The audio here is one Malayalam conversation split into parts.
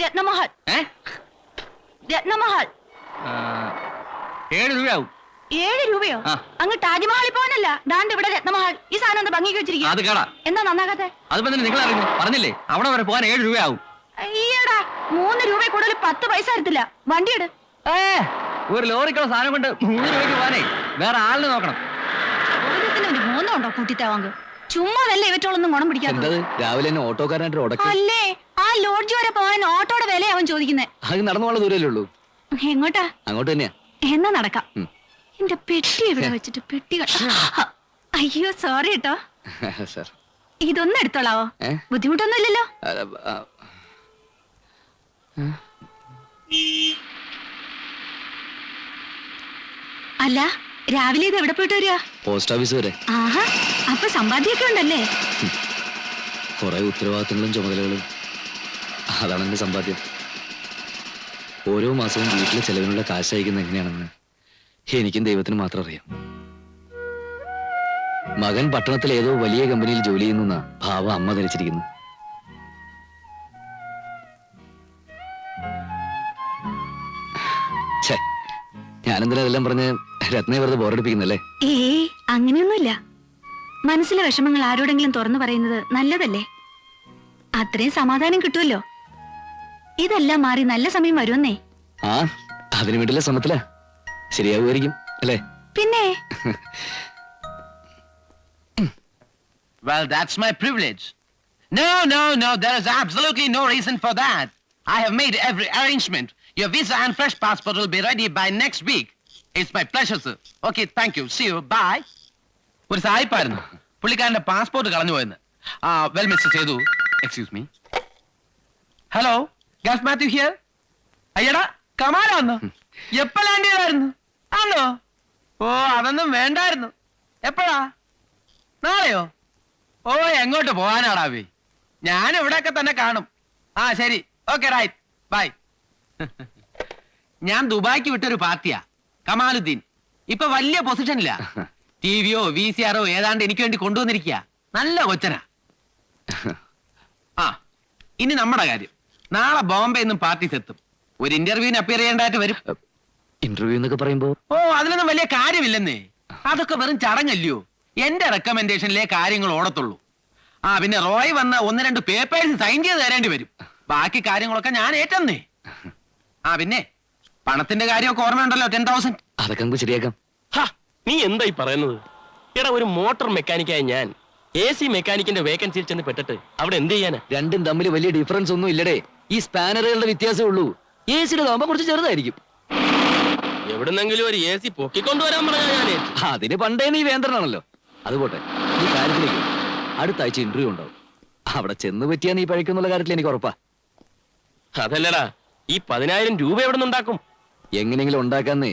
രത്നമഹൽ. രത്നമഹൽ 7 രൂപയാവും. 7 രൂപയോ? അങ്ങ് താജ്മഹലിൽ പോകാനല്ല. ദാണ്ട് ഇവിടെ രത്നമഹൽ. ഈ സാധനം എന്താ ഭംഗിക്ക് വെച്ചിരിക്കുക? അത് കേടാ. എന്താ നന്നാകാത്തെ? അതിപ്പോ നിങ്ങൾ അറിഞ്ഞു പറഞ്ഞില്ലേ, അവിടെ വരെ പോകാൻ 7 രൂപയാവും. അയ്യടാ, 3 രൂപ കൂടുതൽ 10 പൈസ എടുത്തില്ല. വണ്ടി എടു. ഒരു ലോറിക്കുള്ള സാധനം കൊണ്ട് 3 രൂപയ്ക്ക് പോകാനേ വേറെ ആളിനെ നോക്കണം. ഒരു മൂന്നുണ്ടോ കൂട്ടിത്താവാങ്ക്? ചുമ്മാ നല്ല ഇവറ്റോളൊന്നും ഗുണം പിടിക്കാത്തത്. രാവിലെ ഓട്ടോക്കാരനായിട്ട് അല്ലേ, ആ ലോഡ്ജ് വരെ പോകാൻ ഓട്ടോയുടെ വില അവൻ ചോദിക്കുന്നേ. അത് നടന്നു പോകാൻ ദൂരല്ലേ ഉള്ളൂ. എങ്ങോട്ടാ? അങ്ങോട്ട് തന്നെയാ. എന്നാ നടക്കാം. എന്റെ പെട്ടി എവിടെ വെച്ചിട്ട്? പെട്ടി അയ്യോ സോറി കേട്ടോ. ഇതൊന്നും എടുത്തോളാവോ? ബുദ്ധിമുട്ടൊന്നും ഇല്ലല്ലോ. അല്ല, രാവിലെ ഇത് എവിടെ പോയിട്ട് വരിക? പോസ്റ്റ് ഓഫീസ് വരെ. ആഹാ, അപ്പൊ സമ്പാദ്യമൊക്കെ ഉണ്ടല്ലേ? കുറെ ഉത്തരവാദിത്തങ്ങളും ചുമതലകളും. അതാണ് എന്റെ സമ്പാദ്യം. ഓരോ മാസവും വീട്ടിലെ ചെലവിനുള്ള കാശ് അയക്കുന്നത് എങ്ങനെയാണെന്ന് എനിക്കും ദൈവത്തിന് മാത്രം അറിയാം. മകൻ പട്ടണത്തിൽ ഏതോ വലിയ കമ്പനിയിൽ ജോലി ചെയ്യുന്ന ഭാവ അമ്മ ധരിച്ചിരിക്കുന്നു. ഞാനെന്തിനാ ഇതെല്ലാം പറഞ്ഞ് രത്നയെ വെറുതെ ബോറടിപ്പിക്കുന്നല്ലേ? അങ്ങനെയൊന്നുമില്ല. മനസ്സിലെ വിഷമങ്ങൾ ആരോടെങ്കിലും തുറന്നു പറയുന്നത് നല്ലതല്ലേ? അത്രയും സമാധാനം കിട്ടുമല്ലോ. ഇതെല്ലാം മാറി നല്ല സമയം വരുമെന്നേ. അതിനു വേണ്ടിയുള്ള ശ്രമത്തിലാ. ശരിയാവുമായിരിക്കും അല്ലേ? പിന്നെ Well, that's my privilege. No, there is absolutely no reason for that. I have made every arrangement. Your visa and fresh passport will be ready by next week. It's my pleasure, sir. Okay, thank you. See you. Bye. ഒരു സായിപ്പായിരുന്നു, പുള്ളിക്കാരന്റെ പാസ്പോർട്ട് കളഞ്ഞു പോയെന്ന്. Well mister Sethu, excuse me. Hello, gulf Mathew here. അയ്യടാ, കമാലാന്ന്. എപ്പോ ലാൻഡ് ചെയ്തായിരുന്നു? ആണോ? ഓ, അതൊന്നും വേണ്ടായിരുന്നു. എപ്പോഴാ? നാളെയോ? ഓ, എങ്ങോട്ട് പോകാനാടാവേ? ഞാൻ ഇവിടെയൊക്കെ തന്നെ കാണും. ശരി, ഓക്കെ, റൈറ്റ്, ബൈ. ഞാൻ ദുബായ്ക്ക് വിട്ടൊരു പാർട്ടിയാ, കമാലുദ്ദീൻ. ഇപ്പൊ വലിയ പൊസിഷനില്ല. ടിവിയോ VCR ഏതാണ്ട് എനിക്ക് വേണ്ടി കൊണ്ടുവന്നിരിക്കുക. നല്ല കൊച്ചനാ. ഇനി നമ്മുടെ കാര്യം. നാളെ ബോംബെ നിന്നും പാർട്ടീസ് എത്തും. ഒരു ഇന്റർവ്യൂവിന് അപ്പിയർ ചെയ്യേണ്ടതായിട്ട് വരും. ഇന്റർവ്യൂ എന്നൊക്കെ പറയുമ്പോ അതിലൊന്നും വലിയ കാര്യമില്ലെന്നേ. അതൊക്കെ വെറും ചടങ്ങല്ലയോ. എന്റെ റെക്കമെൻഡേഷനിലെ കാര്യങ്ങൾ ഓടത്തുള്ളൂ. പിന്നെ റോയ് വന്ന 1-2 പേപ്പേഴ്സ് സൈൻ ചെയ്ത് തരേണ്ടി വരും. ബാക്കി കാര്യങ്ങളൊക്കെ ഞാൻ ഏറ്റെന്നേ. പിന്നെ പണത്തിന്റെ കാര്യമൊക്കെ ഓർമ്മയുണ്ടല്ലോ, 10,000. അതൊക്കെ നമുക്ക് ശരിയാക്കാം. നീ എന്തായി പറയുന്നത്? എടാ, ഒരു മോട്ടോർ മെക്കാനിക്കായ ഞാൻ AC മെക്കാനിക്കിന്റെ വേക്കൻസിയിൽ ചെന്ന് പെട്ടിട്ട് അവിടെ എന്ത് ചെയ്യാനാ? രണ്ടും തമ്മിൽ വലിയ ഡിഫറൻസ് ഒന്നും ഇല്ലടേ. ഈ സ്പാനറുകളുടെ വ്യത്യാസമേ ഉള്ളൂ. AC-യുടെ താമ്പ കുറച്ച് ചെറുതായിരിക്കും. എവിടുന്നെങ്കിലും ഒരു AC പൊക്കിക്കൊണ്ടുവരാൻ പറഞ്ഞാ ഞാന്. അതിന് പണ്ടേ നീ വേന്ദ്രനാണല്ലോ. അതുപോട്ടെ, ഈ കാര്യത്തിലേക്ക് അടുത്ത ആഴ്ച ഇന്റർവ്യൂ ഉണ്ടാവും. അവിടെ ചെന്ന് പറ്റിയാ നീ പഴിക്കുന്നുള്ള കാര്യത്തിൽ എനിക്ക് ഉറപ്പാ. അതല്ലടാ, ഈ 10,000 രൂപ എവിടെ നിന്നുണ്ടാക്കും? എങ്ങനെയെങ്കിലും ഉണ്ടാക്കാന്നേ.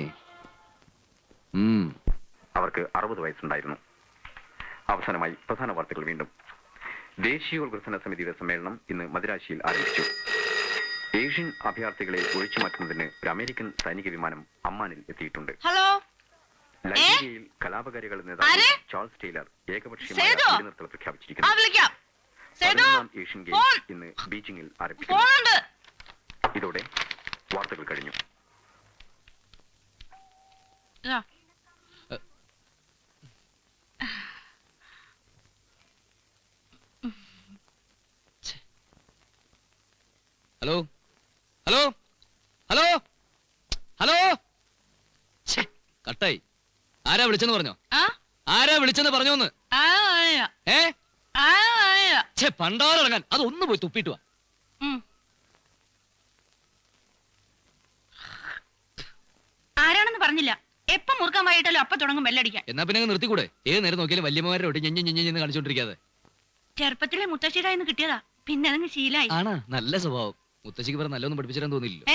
അവർക്ക് 60 വയസ്സുണ്ടായിരുന്നു. അവസാനമായി പ്രധാന വാർത്തകൾ വീണ്ടും. ദേശീയോത്ഗ്രഥന സമിതിയുടെ സമ്മേളനം ഇന്ന് മദിരാശിയിൽ ആരംഭിച്ചു. ഏഷ്യൻ അഭയാർത്ഥികളെ ഒഴിച്ചുമാറ്റുന്നതിന് ഒരു അമേരിക്കൻ സൈനിക വിമാനം അമ്മാനിൽ എത്തിയിട്ടുണ്ട്. ലൈബീരിയയിൽ കലാപകാരികളുടെ നേതാവ് ചാൾസ് ടൈലർ ഏകപക്ഷീയമായ വെടിനിർത്തൽ പ്രഖ്യാപിച്ചിരിക്കുന്നു. 11ാം ഏഷ്യൻ ഗെയിംസ് ഇന്ന് ബീജിംഗിൽ ആരംഭിക്കുന്നു. ഇതോടെ വാർത്തകൾ കഴിഞ്ഞു. ഹലോ ഹലോ ഹലോ ഹലോ, കട്ടായി. ആരാ വിളിച്ചെന്ന് പറഞ്ഞോ? ആരാ വിളിച്ചെന്ന് പറഞ്ഞോന്ന്? പണ്ടാറിറങ്ങാൻ അതൊന്ന് പോയി തുപ്പിട്ട് വാ. ആരാണെന്ന് പറഞ്ഞില്ല. എപ്പം മുറുക്കാൻ വൈകിട്ടല്ലോ അപ്പൊ തുടങ്ങും ബെല്ലടിക്കാൻ. എന്നാ പിന്നെ നിർത്തിക്കൂടെ? ഏത് നേരം നോക്കിയാലും വല്യമ്മമാരെ ഒട്ടി ഞെഞ്ഞ് കാണിച്ചോണ്ടിരിക്കാതെ. ചെറുപ്പത്തിലെ മുത്തശ്ശിയുടെ കിട്ടിയതാ, പിന്നെ അതങ്ങ് ശീലായി. ആണാ? നല്ല സ്വഭാവം. മുത്തശ്ശിക്ക് പറഞ്ഞ നല്ലൊന്നും പഠിപ്പിച്ചിരാൻ തോന്നില്ലല്ലോ.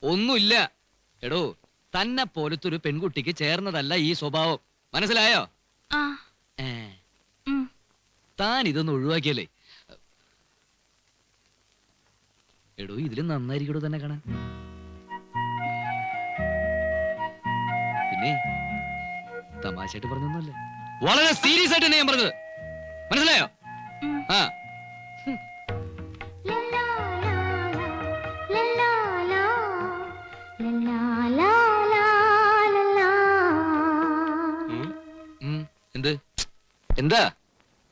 ഒന്നുമില്ല. എടോ, തന്നെ പോലത്തൊരു പെൺകുട്ടിക്ക് ചേർന്നതല്ല ഈ സ്വഭാവം. മനസ്സിലായോ? താൻ ഇതൊന്ന് ഒഴിവാക്കിയല്ലേ. എടോ, ഇതിലും നന്നായിരിക്കടോ തന്നെ കാണാൻ. പിന്നെ തമാശയായിട്ട് പറഞ്ഞൊന്നുമല്ല, വളരെ സീരിയസ് ആയിട്ട് തന്നെ ഞാൻ പറഞ്ഞത്. മനസ്സിലായോ? എന്താ?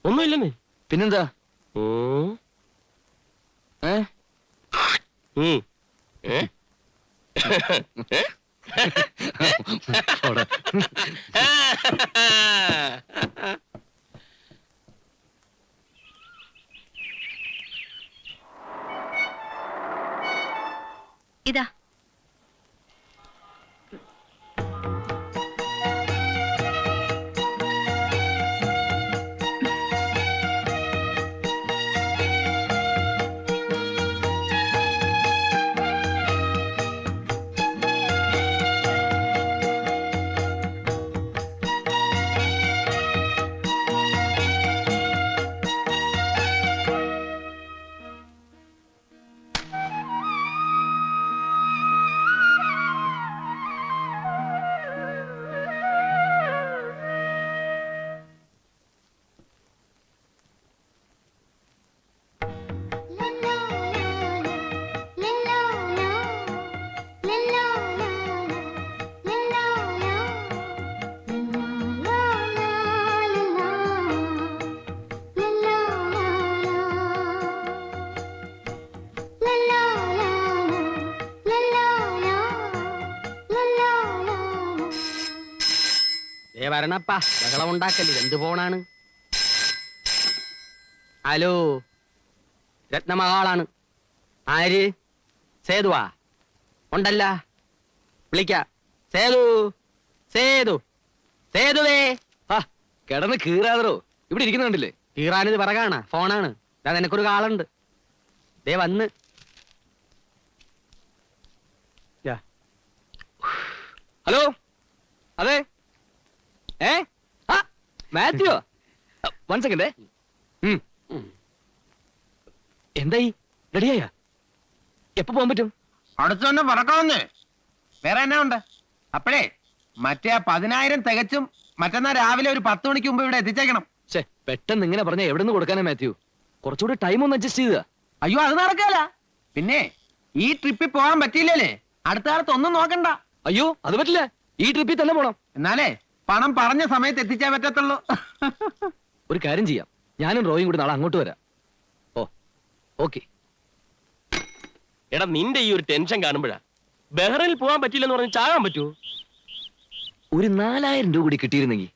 ഒന്നുമില്ലെന്നേ. പിന്നെന്താ? ഉം. ഏ? ഉം. ഏ? പോടാ. ഇതാ. വരണപ്പാ, ബഹളം ഉണ്ടാക്കല്ലേ, എന്ത് ഫോണാണ്? ഹലോ, രത്നമഹാളാണ്. ആര്? സേതുവാ? ഉണ്ടല്ല, വിളിക്ക. സേതു, സേതു, സേതുവേ. ആ, കിടന്ന് കീറാതറോ, ഇവിടെ ഇരിക്കുന്നുണ്ടല്ലേ? കീറാനിത് പറകാണ്, ഫോണാണ്. ദാ നിനക്കൊരു കാളുണ്ട്, ദേ വന്ന്. ഹലോ, അതെ. മാത്യുവോ? 1 സെക്കൻഡ്. എന്തായി? റെഡിയായ? എപ്പോ പോകാൻ പറ്റും? അടുത്ത് തന്നെ പറക്കാവുന്നേ. വേറെ എന്നാ ഉണ്ട്? അപ്പഴേ മറ്റേ 10,000 തികച്ചും മറ്റന്നാ രാവിലെ ഒരു 10 മണിക്ക് മുമ്പ് ഇവിടെ എത്തിച്ചേക്കണം. പെട്ടെന്ന് ഇങ്ങനെ പറഞ്ഞ എവിടെ നിന്ന് കൊടുക്കാനാ മാത്യു? കുറച്ചുകൂടി ടൈം ഒന്ന് അഡ്ജസ്റ്റ് ചെയ്ത. അയ്യോ, അത് നടക്കാല. പിന്നെ ഈ ട്രിപ്പിൽ പോകാൻ പറ്റിയില്ലേ, അടുത്ത കാലത്ത് ഒന്നും നോക്കണ്ട. അയ്യോ, അത് പറ്റില്ല. ഈ ട്രിപ്പിൽ തന്നെ പോണം. എന്നാലേ പണം പറഞ്ഞ സമയത്ത് എത്തിച്ചേ പറ്റത്തുള്ളൂ. ഒരു കാര്യം ചെയ്യാം, ഞാനും റോയും കൂടി നാളെ അങ്ങോട്ട് വരാം. ഓ, ഓക്കെ. എടാ, നിന്റെ ഈ ഒരു ടെൻഷൻ കാണുമ്പോഴാ ബഹ്റൈനിൽ പോകാൻ പറ്റില്ലെന്ന് പറഞ്ഞ് ചാകാൻ പറ്റുമോ? ഒരു 4,000 രൂപ കൂടി കിട്ടിയിരുന്നെങ്കിൽ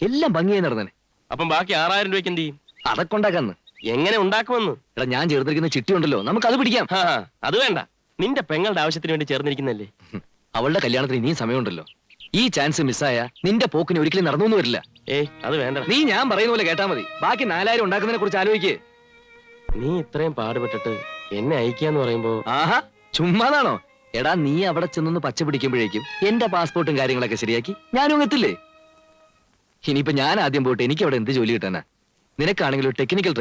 എല്ലാം ഭംഗിയായി നടന്നേ. അപ്പം ബാക്കി 6,000 രൂപയ്ക്ക് എന്ത് ചെയ്യും? അതൊക്കെ ഉണ്ടാക്കാന്ന്. എങ്ങനെ ഉണ്ടാക്കുമെന്ന്? എടാ, ഞാൻ ചേർന്നിരിക്കുന്ന ചിട്ടി ഉണ്ടല്ലോ, നമുക്ക് അത് പിടിക്കാം. അത് വേണ്ട, നിന്റെ പെങ്ങളുടെ ആവശ്യത്തിന് വേണ്ടി ചേർന്നിരിക്കുന്നല്ലേ. അവളുടെ കല്യാണത്തിന് ഇനിയും സമയമുണ്ടല്ലോ. ഈ ചാൻസ് മിസ്സായ നിന്റെ പോക്കിന് ഒരിക്കലും നടന്നു വരില്ല. അത് വേണ്ട. നീ ഞാൻ പറയുന്ന പോലെ കേട്ടാ മതി. ബാക്കി 4,000 ഉണ്ടാക്കുന്നതിനെ കുറിച്ച് ആലോചിക്കേ. നീ ഇത്രയും പാടുപെട്ടിട്ട് എന്നെ അയക്കാന്ന് പറയുമ്പോ ആഹാ, ചുമ്മാതാണോ? എടാ, നീ അവിടെ ചെന്നൊന്ന് പച്ച പിടിക്കുമ്പോഴേക്കും എന്റെ പാസ്പോർട്ടും കാര്യങ്ങളൊക്കെ ശരിയാക്കി ഞാനും എത്തില്ലേ. ഇനിയിപ്പോ ഞാൻ ആദ്യം പോയിട്ട് എനിക്ക് അവിടെ എന്ത് ജോലി കിട്ടാനാ? നിനക്കാണെങ്കിൽ ഒരു ടെക്നിക്കൽ